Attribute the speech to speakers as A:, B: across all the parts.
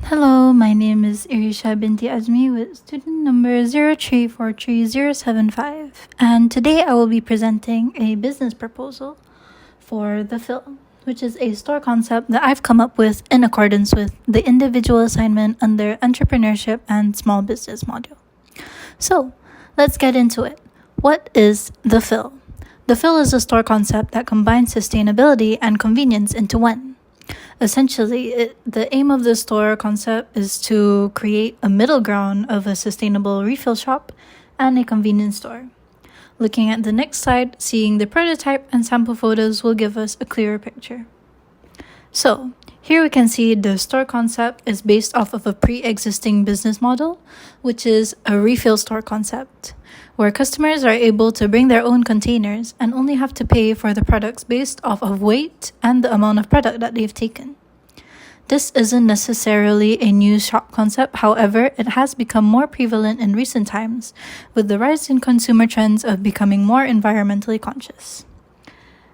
A: Hello, my name is Irisha Binti Azmi with student number 0343075, and today I will be presenting a business proposal for the Phil, which is a store concept that I've come up with in accordance with the individual assignment under Entrepreneurship and Small Business module. So, let's get into it. What is the Phil? The Phil is a store concept that combines sustainability and convenience into one. Essentially, the aim of the store concept is to create a middle ground of a sustainable refill shop and a convenience store. Looking at the next slide, seeing the prototype and sample photos will give us a clearer picture. So, here we can see the store concept is based off of a pre-existing business model, which is a refill store concept, where customers are able to bring their own containers and only have to pay for the products based off of weight and the amount of product that they've taken. This isn't necessarily a new shop concept, however, it has become more prevalent in recent times with the rise in consumer trends of becoming more environmentally conscious.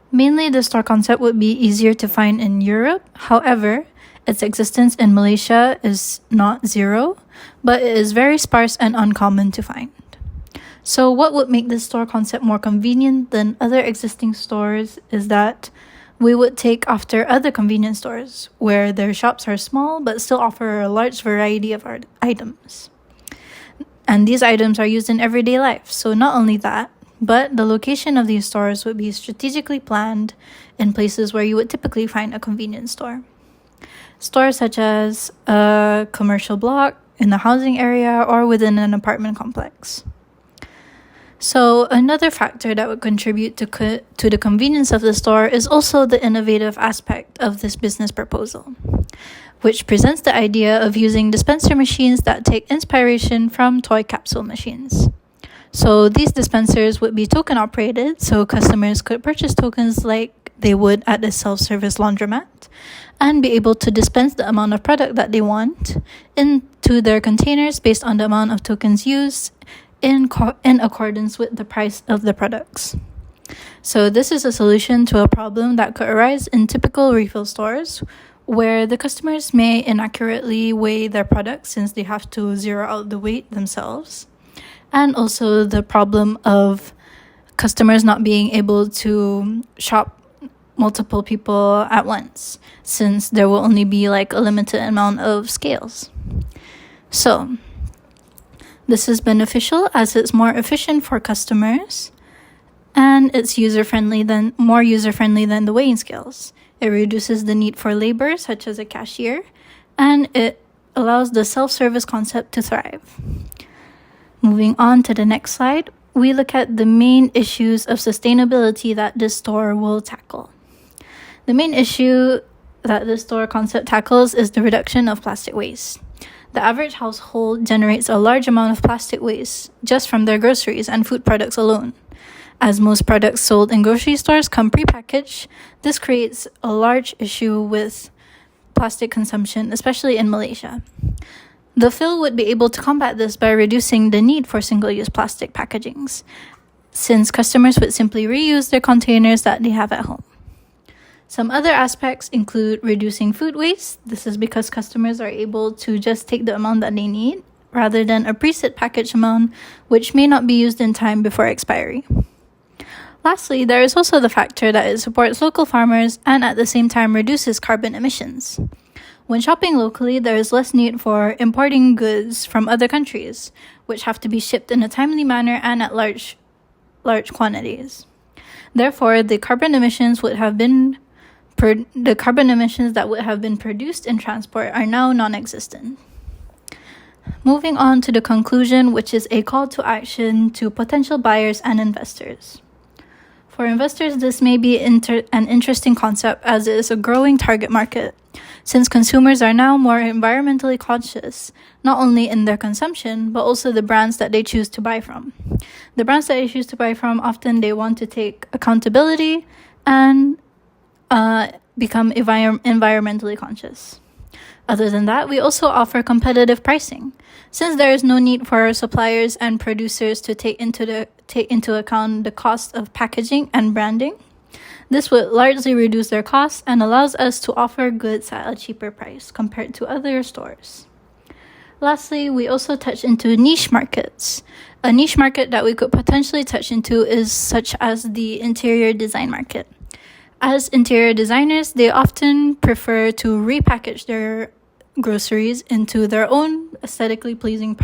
A: Mainly, the store concept would be easier to find in Europe. However, its existence in Malaysia is not zero, but it is very sparse and uncommon to find. So what would make this store concept more convenient than other existing stores is that we would take after other convenience stores, where their shops are small but still offer a large variety of items. And these items are used in everyday life. So not only that, but the location of these stores would be strategically planned in places where you would typically find a convenience store. Stores such as a commercial block, in a housing area, or within an apartment complex. So another factor that would contribute to the convenience of the store is also the innovative aspect of this business proposal, which presents the idea of using dispenser machines that take inspiration from toy capsule machines. So these dispensers would be token operated, so customers could purchase tokens like they would at a self-service laundromat and be able to dispense the amount of product that they want into their containers based on the amount of tokens used in accordance with the price of the products. So this is a solution to a problem that could arise in typical refill stores where the customers may inaccurately weigh their products since they have to zero out the weight themselves. And also the problem of customers not being able to shop multiple people at once, since there will only be like a limited amount of scales. So, this is beneficial as it's more efficient for customers and it's more user-friendly than the weighing scales. It reduces the need for labor, such as a cashier, and it allows the self-service concept to thrive. Moving on to the next slide, we look at the main issues of sustainability that this store will tackle. The main issue that this store concept tackles is the reduction of plastic waste. The average household generates a large amount of plastic waste just from their groceries and food products alone. As most products sold in grocery stores come prepackaged, this creates a large issue with plastic consumption, especially in Malaysia. The Phil would be able to combat this by reducing the need for single-use plastic packagings, since customers would simply reuse their containers that they have at home. Some other aspects include reducing food waste. This is because customers are able to just take the amount that they need, rather than a preset package amount, which may not be used in time before expiry. Lastly, there is also the factor that it supports local farmers and at the same time reduces carbon emissions. When shopping locally, there is less need for importing goods from other countries, which have to be shipped in a timely manner and at large quantities. Therefore, the carbon emissions that would have been produced in transport are now non-existent. Moving on to the conclusion, which is a call to action to potential buyers and investors. For investors, this may be an interesting concept as it is a growing target market, since consumers are now more environmentally conscious, not only in their consumption, but also the brands that they choose to buy from. The brands that they choose to buy from, often they want to take accountability and become environmentally conscious. Other than that, we also offer competitive pricing. Since there is no need for our suppliers and producers to take into account the cost of packaging and branding, This would largely reduce their costs and allows us to offer goods at a cheaper price compared to other stores. Lastly, we also touch into niche markets. A niche market that we could potentially touch into is such as the interior design market. As interior designers, they often prefer to repackage their groceries into their own aesthetically pleasing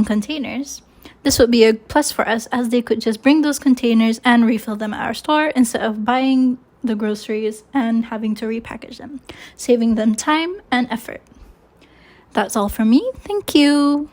A: containers. This would be a plus for us, as they could just bring those containers and refill them at our store instead of buying the groceries and having to repackage them, saving them time and effort. That's all from me. Thank you.